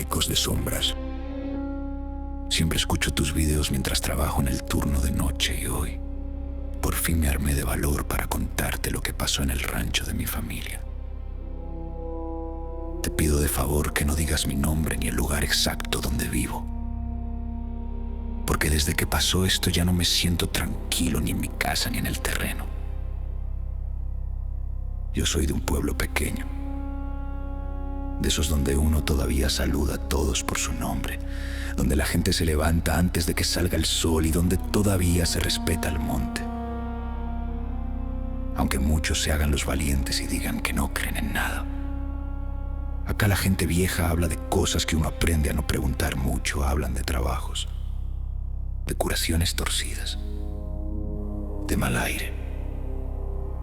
ecos de sombras. Siempre escucho tus videos mientras trabajo en el turno de noche y hoy, por fin me armé de valor para contarte lo que pasó en el rancho de mi familia. Te pido de favor que no digas mi nombre ni el lugar exacto donde vivo, porque desde que pasó esto ya no me siento tranquilo ni en mi casa ni en el terreno. Yo soy de un pueblo pequeño, de esos donde uno todavía saluda a todos por su nombre, donde la gente se levanta antes de que salga el sol y donde todavía se respeta al monte. Aunque muchos se hagan los valientes y digan que no creen en nada. Acá la gente vieja habla de cosas que uno aprende a no preguntar mucho, hablan de trabajos, de curaciones torcidas, de mal aire,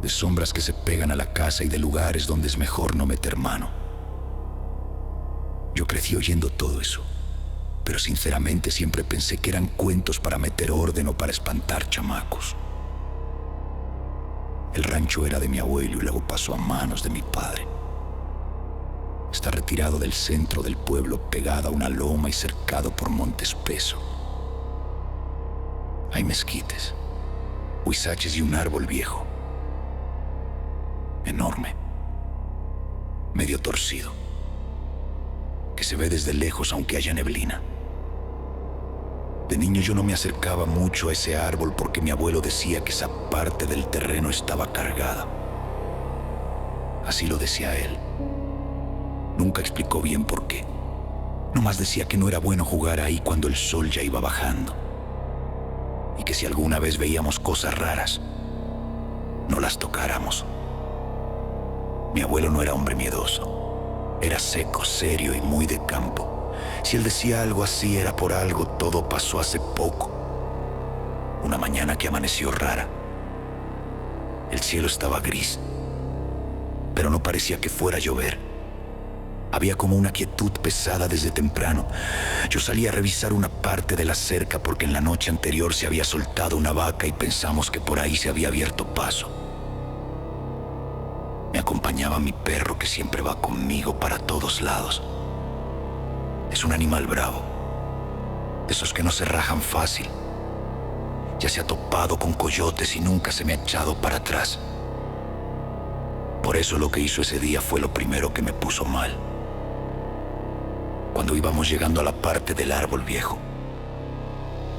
de sombras que se pegan a la casa y de lugares donde es mejor no meter mano. Yo crecí oyendo todo eso, pero sinceramente siempre pensé que eran cuentos para meter orden o para espantar chamacos. El rancho era de mi abuelo y luego pasó a manos de mi padre. Está retirado del centro del pueblo, pegado a una loma y cercado por monte espeso. Hay mezquites, huizaches y un árbol viejo, enorme, medio torcido, que se ve desde lejos aunque haya neblina. De niño yo no me acercaba mucho a ese árbol porque mi abuelo decía que esa parte del terreno estaba cargada. Así lo decía él. Nunca explicó bien por qué. Nomás decía que no era bueno jugar ahí cuando el sol ya iba bajando. Y que si alguna vez veíamos cosas raras, no las tocáramos. Mi abuelo no era hombre miedoso. Era seco, serio y muy de campo. Si él decía algo así era por algo. Todo pasó hace poco. Una mañana que amaneció rara. El cielo estaba gris, pero no parecía que fuera a llover. Había como una quietud pesada desde temprano. Yo salí a revisar una parte de la cerca porque en la noche anterior se había soltado una vaca y pensamos que por ahí se había abierto paso. Me acompañaba mi perro que siempre va conmigo para todos lados. Es un animal bravo, de esos que no se rajan fácil. Ya se ha topado con coyotes y nunca se me ha echado para atrás. Por eso lo que hizo ese día fue lo primero que me puso mal. Cuando íbamos llegando a la parte del árbol viejo,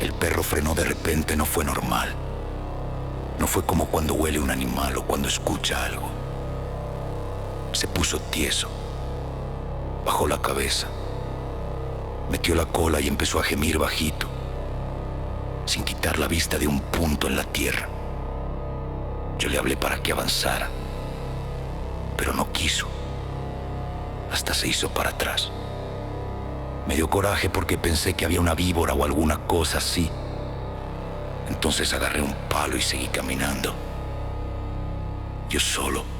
el perro frenó de repente. No fue normal. No fue como cuando huele un animal o cuando escucha algo. Se puso tieso, bajó la cabeza, metió la cola y empezó a gemir bajito, sin quitar la vista de un punto en la tierra. Yo le hablé para que avanzara, pero no quiso. Hasta se hizo para atrás. Me dio coraje porque pensé que había una víbora o alguna cosa así. Entonces agarré un palo y seguí caminando. Yo solo.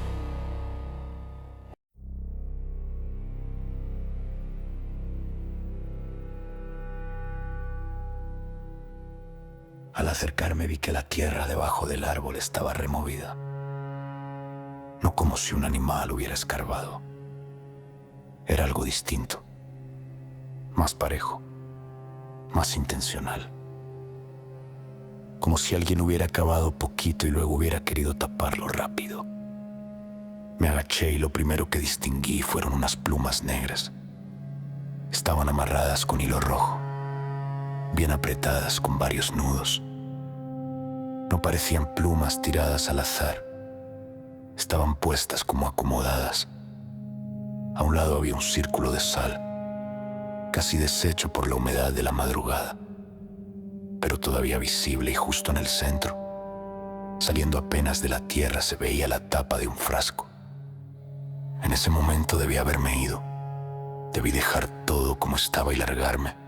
Al acercarme vi que la tierra debajo del árbol estaba removida. No como si un animal hubiera escarbado. Era algo distinto. Más parejo, más intencional. Como si alguien hubiera cavado poquito y luego hubiera querido taparlo rápido. Me agaché y lo primero que distinguí fueron unas plumas negras. Estaban amarradas con hilo rojo, bien apretadas con varios nudos. No parecían plumas tiradas al azar. Estaban puestas como acomodadas. A un lado había un círculo de sal, casi deshecho por la humedad de la madrugada, pero todavía visible, y justo en el centro, saliendo apenas de la tierra, se veía la tapa de un frasco. En ese momento debí haberme ido. Debí dejar todo como estaba y largarme.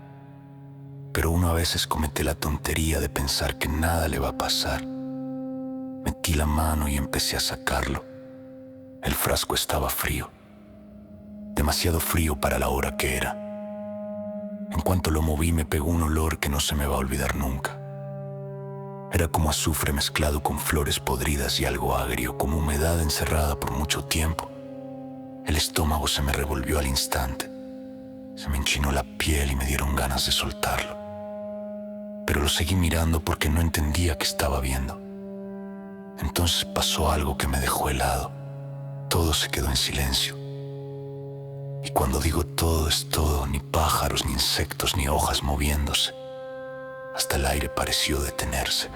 Pero uno a veces comete la tontería de pensar que nada le va a pasar. Metí la mano y empecé a sacarlo. El frasco estaba frío, demasiado frío para la hora que era. En cuanto lo moví me pegó un olor que no se me va a olvidar nunca. Era como azufre mezclado con flores podridas y algo agrio, como humedad encerrada por mucho tiempo. El estómago se me revolvió al instante. Se me enchinó la piel y me dieron ganas de soltarlo. Pero lo seguí mirando porque no entendía qué estaba viendo. Entonces pasó algo que me dejó helado. Todo se quedó en silencio. Y cuando digo todo es todo, ni pájaros, ni insectos, ni hojas moviéndose. Hasta el aire pareció detenerse.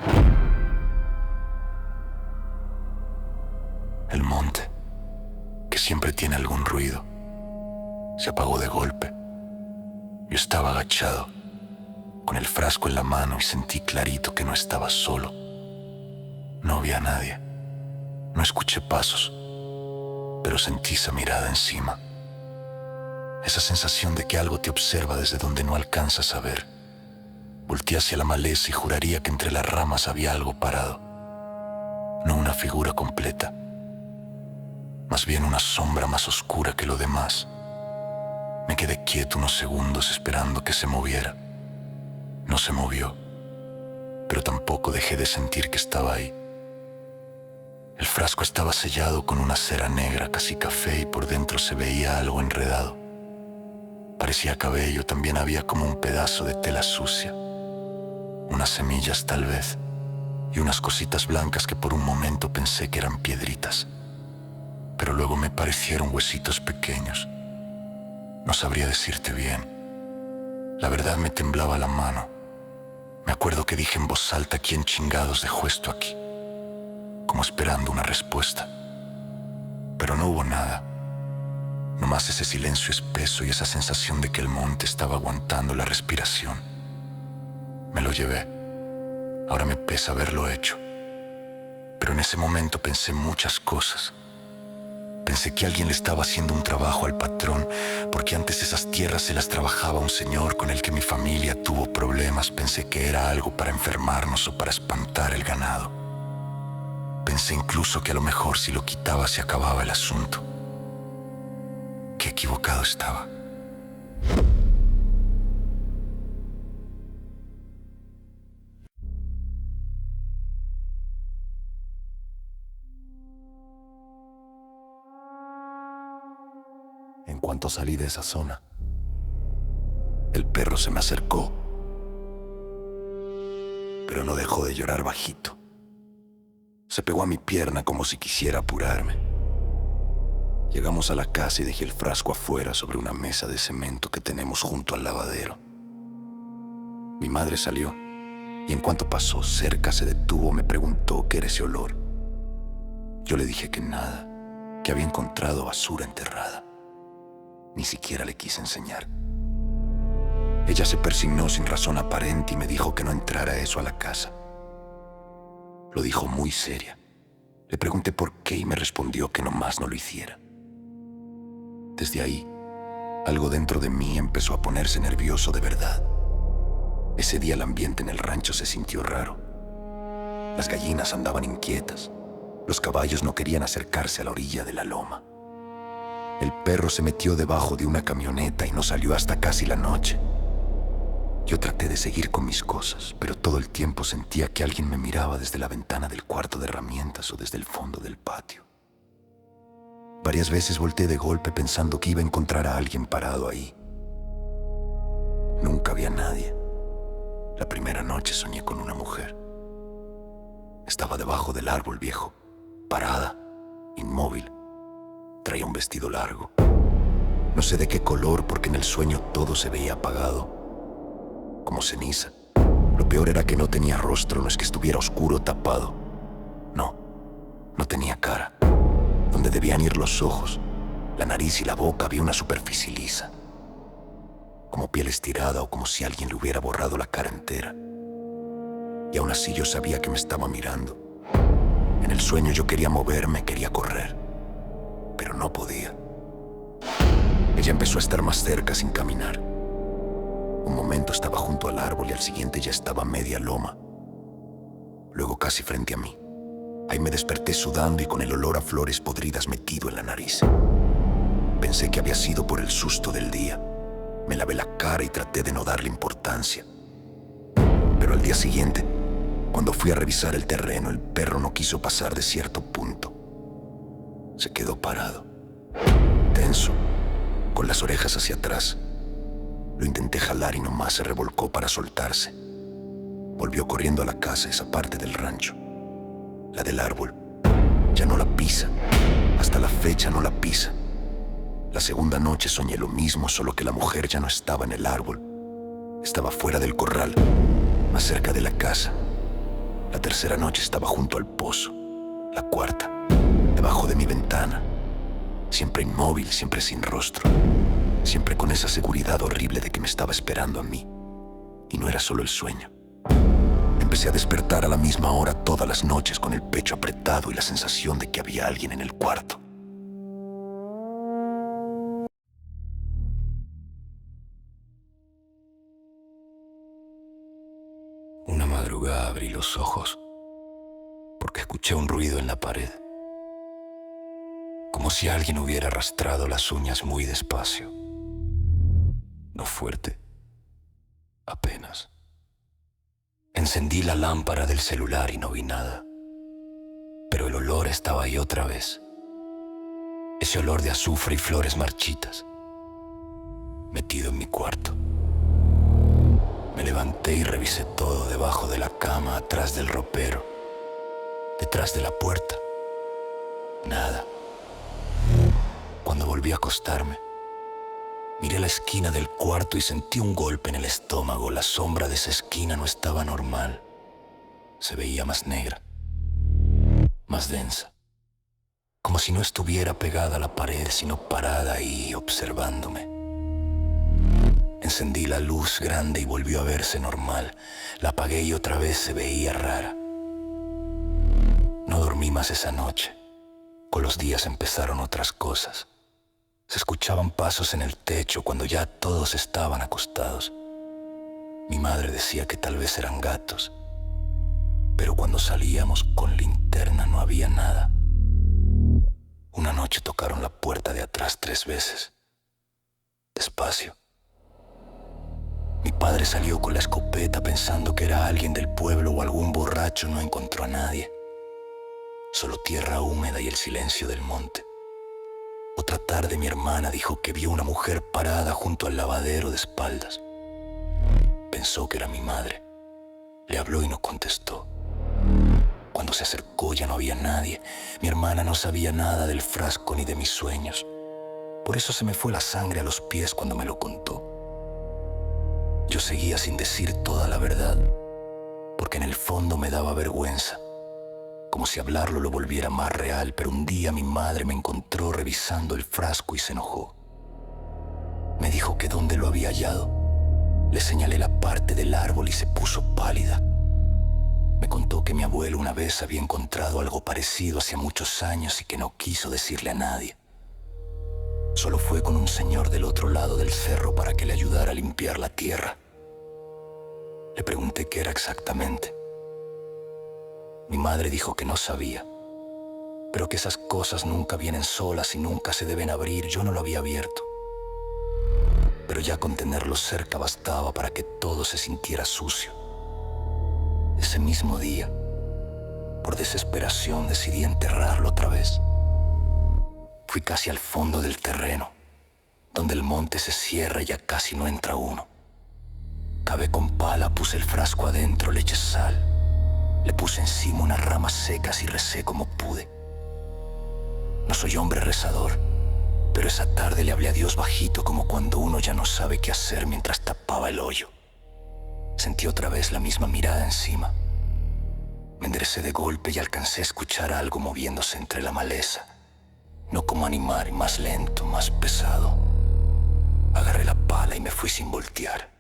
El monte, que siempre tiene algún ruido, se apagó de golpe. Yo estaba agachado, con el frasco en la mano, y sentí clarito que no estaba solo. No había nadie. No escuché pasos, pero sentí esa mirada encima. Esa sensación de que algo te observa desde donde no alcanzas a ver. Volteé hacia la maleza y juraría que entre las ramas había algo parado. No una figura completa, más bien una sombra más oscura que lo demás. Me quedé quieto unos segundos esperando que se moviera. No se movió, pero tampoco dejé de sentir que estaba ahí. El frasco estaba sellado con una cera negra, casi café, y por dentro se veía algo enredado. Parecía cabello, también había como un pedazo de tela sucia. Unas semillas tal vez, y unas cositas blancas que por un momento pensé que eran piedritas. Pero luego me parecieron huesitos pequeños. No sabría decirte bien. La verdad me temblaba la mano. Me acuerdo que dije en voz alta: ¿quién chingados dejó esto aquí? Como esperando una respuesta. Pero no hubo nada. Nomás ese silencio espeso y esa sensación de que el monte estaba aguantando la respiración. Me lo llevé. Ahora me pesa haberlo hecho. Pero en ese momento pensé muchas cosas. Pensé que alguien le estaba haciendo un trabajo al patrón, porque antes esas tierras se las trabajaba un señor con el que mi familia tuvo problemas. Pensé que era algo para enfermarnos o para espantar el ganado. Pensé incluso que a lo mejor si lo quitaba se acababa el asunto. Qué equivocado estaba. En cuanto salí de esa zona, el perro se me acercó, pero no dejó de llorar bajito. Se pegó a mi pierna como si quisiera apurarme. Llegamos a la casa y dejé el frasco afuera sobre una mesa de cemento que tenemos junto al lavadero. Mi madre salió y en cuanto pasó cerca se detuvo. Me preguntó qué era ese olor. Yo le dije que nada, que había encontrado basura enterrada. Ni siquiera le quise enseñar. Ella se persignó sin razón aparente y me dijo que no entrara eso a la casa. Lo dijo muy seria. Le pregunté por qué y me respondió que nomás no lo hiciera. Desde ahí, algo dentro de mí empezó a ponerse nervioso de verdad. Ese día el ambiente en el rancho se sintió raro. Las gallinas andaban inquietas. Los caballos no querían acercarse a la orilla de la loma. El perro se metió debajo de una camioneta y no salió hasta casi la noche. Yo traté de seguir con mis cosas, pero todo el tiempo sentía que alguien me miraba desde la ventana del cuarto de herramientas o desde el fondo del patio. Varias veces volteé de golpe pensando que iba a encontrar a alguien parado ahí. Nunca había nadie. La primera noche soñé con una mujer. Estaba debajo del árbol viejo, parada, inmóvil. Traía un vestido largo. No sé de qué color, porque en el sueño todo se veía apagado, como ceniza. Lo peor era que no tenía rostro, no es que estuviera oscuro, tapado. No, no tenía cara. Donde debían ir los ojos, la nariz y la boca había una superficie lisa, como piel estirada o como si alguien le hubiera borrado la cara entera. Y aún así yo sabía que me estaba mirando. En el sueño yo quería moverme, quería correr, pero no podía. Ella empezó a estar más cerca sin caminar. Un momento estaba junto al árbol y al siguiente ya estaba a media loma. Luego casi frente a mí. Ahí me desperté sudando y con el olor a flores podridas metido en la nariz. Pensé que había sido por el susto del día. Me lavé la cara y traté de no darle importancia. Pero al día siguiente, cuando fui a revisar el terreno, el perro no quiso pasar de cierto punto. Se quedó parado, tenso, con las orejas hacia atrás. Lo intenté jalar y nomás se revolcó para soltarse. Volvió corriendo a la casa, esa parte del rancho, la del árbol. Ya no la pisa. Hasta la fecha no la pisa. La segunda noche soñé lo mismo, solo que la mujer ya no estaba en el árbol. Estaba fuera del corral, más cerca de la casa. La tercera noche estaba junto al pozo. La cuarta, debajo de mi ventana. Siempre inmóvil, siempre sin rostro. Siempre con esa seguridad horrible de que me estaba esperando a mí. Y no era solo el sueño. Empecé a despertar a la misma hora todas las noches con el pecho apretado y la sensación de que había alguien en el cuarto. Una madrugada abrí los ojos porque escuché un ruido en la pared, como si alguien hubiera arrastrado las uñas muy despacio. No fuerte, apenas. Encendí la lámpara del celular y no vi nada, pero el olor estaba ahí otra vez. Ese olor de azufre y flores marchitas, metido en mi cuarto. Me levanté y revisé todo debajo de la cama, atrás del ropero, detrás de la puerta. Nada. Cuando volví a acostarme, miré la esquina del cuarto y sentí un golpe en el estómago. La sombra de esa esquina no estaba normal. Se veía más negra, más densa. Como si no estuviera pegada a la pared, sino parada ahí observándome. Encendí la luz grande y volvió a verse normal. La apagué y otra vez se veía rara. No dormí más esa noche. Con los días empezaron otras cosas. Se escuchaban pasos en el techo cuando ya todos estaban acostados. Mi madre decía que tal vez eran gatos, pero cuando salíamos con linterna no había nada. Una noche tocaron la puerta de atrás 3 veces. Despacio. Mi padre salió con la escopeta pensando que era alguien del pueblo o algún borracho. No encontró a nadie. Solo tierra húmeda y el silencio del monte. Otra tarde mi hermana dijo que vio una mujer parada junto al lavadero de espaldas. Pensó que era mi madre. Le habló y no contestó. Cuando se acercó ya no había nadie. Mi hermana no sabía nada del frasco ni de mis sueños. Por eso se me fue la sangre a los pies cuando me lo contó. Yo seguía sin decir toda la verdad, porque en el fondo me daba vergüenza, como si hablarlo lo volviera más real. Pero un día mi madre me encontró revisando el frasco y se enojó. Me dijo que dónde lo había hallado. Le señalé la parte del árbol y se puso pálida. Me contó que mi abuelo una vez había encontrado algo parecido hacía muchos años y que no quiso decirle a nadie. Solo fue con un señor del otro lado del cerro para que le ayudara a limpiar la tierra. Le pregunté qué era exactamente. Mi madre dijo que no sabía, pero que esas cosas nunca vienen solas y nunca se deben abrir. Yo no lo había abierto, pero ya con tenerlo cerca bastaba para que todo se sintiera sucio. Ese mismo día, por desesperación, decidí enterrarlo otra vez. Fui casi al fondo del terreno, donde el monte se cierra y ya casi no entra uno. Cavé con pala, puse el frasco adentro, le eché sal. Le puse encima unas ramas secas y recé como pude. No soy hombre rezador, pero esa tarde le hablé a Dios bajito, como cuando uno ya no sabe qué hacer, mientras tapaba el hoyo. Sentí otra vez la misma mirada encima. Me enderecé de golpe y alcancé a escuchar algo moviéndose entre la maleza. No como animal, más lento, más pesado. Agarré la pala y me fui sin voltear.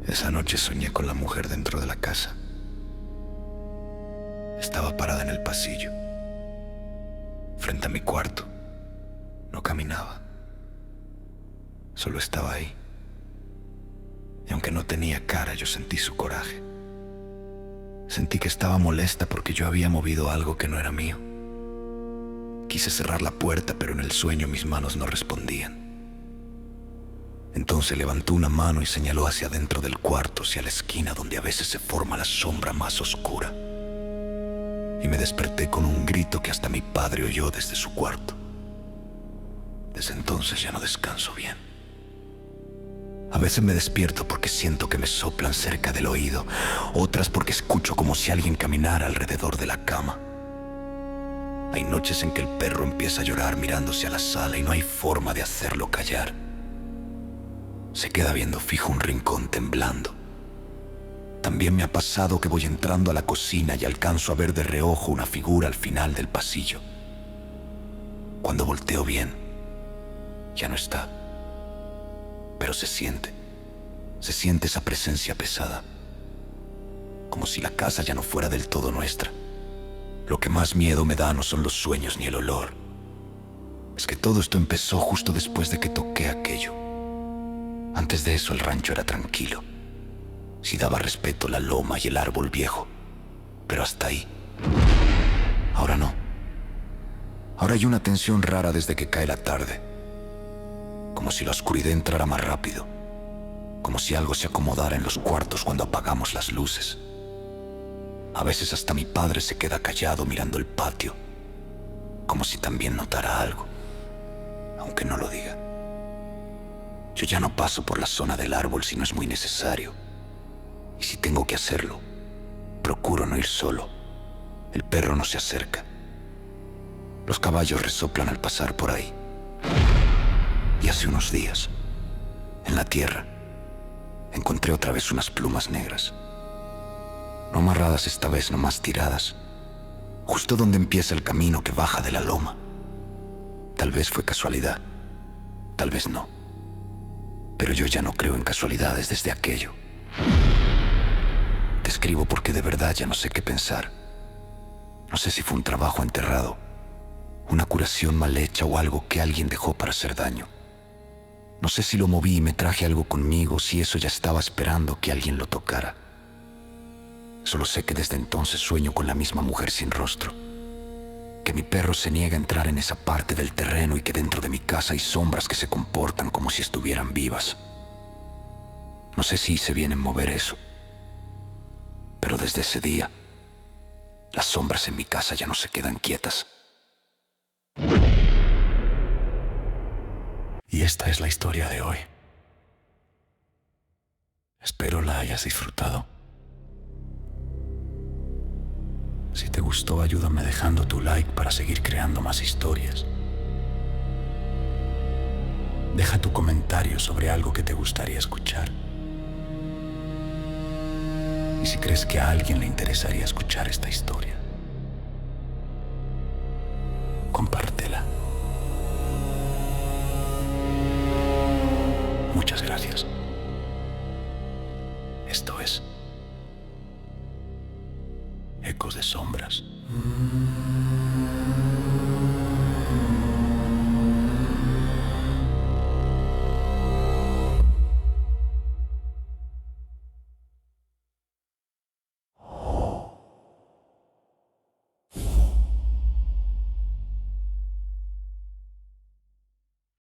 Esa noche soñé con la mujer dentro de la casa. Estaba parada en el pasillo, frente a mi cuarto. No caminaba. Solo estaba ahí. Y aunque no tenía cara, yo sentí su coraje. Sentí que estaba molesta porque yo había movido algo que no era mío. Quise cerrar la puerta, pero en el sueño mis manos no respondían. Entonces levantó una mano y señaló hacia adentro del cuarto, hacia la esquina donde a veces se forma la sombra más oscura. Y me desperté con un grito que hasta mi padre oyó desde su cuarto. Desde entonces ya no descanso bien. A veces me despierto porque siento que me soplan cerca del oído, otras porque escucho como si alguien caminara alrededor de la cama. Hay noches en que el perro empieza a llorar mirándose a la sala y no hay forma de hacerlo callar. Se queda viendo fijo un rincón temblando. También me ha pasado que voy entrando a la cocina y alcanzo a ver de reojo una figura al final del pasillo. Cuando volteo bien, ya no está. Pero se siente esa presencia pesada, como si la casa ya no fuera del todo nuestra. Lo que más miedo me da no son los sueños ni el olor. Es que todo esto empezó justo después de que toqué aquello. Antes de eso el rancho era tranquilo. Sí daba respeto la loma y el árbol viejo, pero hasta ahí. Ahora no. Ahora hay una tensión rara desde que cae la tarde. Como si la oscuridad entrara más rápido. Como si algo se acomodara en los cuartos cuando apagamos las luces. A veces hasta mi padre se queda callado mirando el patio, como si también notara algo, aunque no lo diga. Yo ya no paso por la zona del árbol si no es muy necesario. Y si tengo que hacerlo, procuro no ir solo. El perro no se acerca. Los caballos resoplan al pasar por ahí. Y hace unos días, en la tierra, encontré otra vez unas plumas negras. No amarradas esta vez, nomás tiradas, justo donde empieza el camino que baja de la loma. Tal vez fue casualidad, tal vez no. Pero yo ya no creo en casualidades desde aquello. Te escribo porque de verdad ya no sé qué pensar. No sé si fue un trabajo enterrado, una curación mal hecha o algo que alguien dejó para hacer daño. No sé si lo moví y me traje algo conmigo, si eso ya estaba esperando que alguien lo tocara. Solo sé que desde entonces sueño con la misma mujer sin rostro, que mi perro se niega a entrar en esa parte del terreno y que dentro de mi casa hay sombras que se comportan como si estuvieran vivas. No sé si hice bien en mover eso, pero desde ese día, las sombras en mi casa ya no se quedan quietas. Y esta es la historia de hoy. Espero la hayas disfrutado. Si te gustó, ayúdame dejando tu like para seguir creando más historias. Deja tu comentario sobre algo que te gustaría escuchar. Y si crees que a alguien le interesaría escuchar esta historia, compártela. Muchas gracias. Esto es Ecos de Sombras.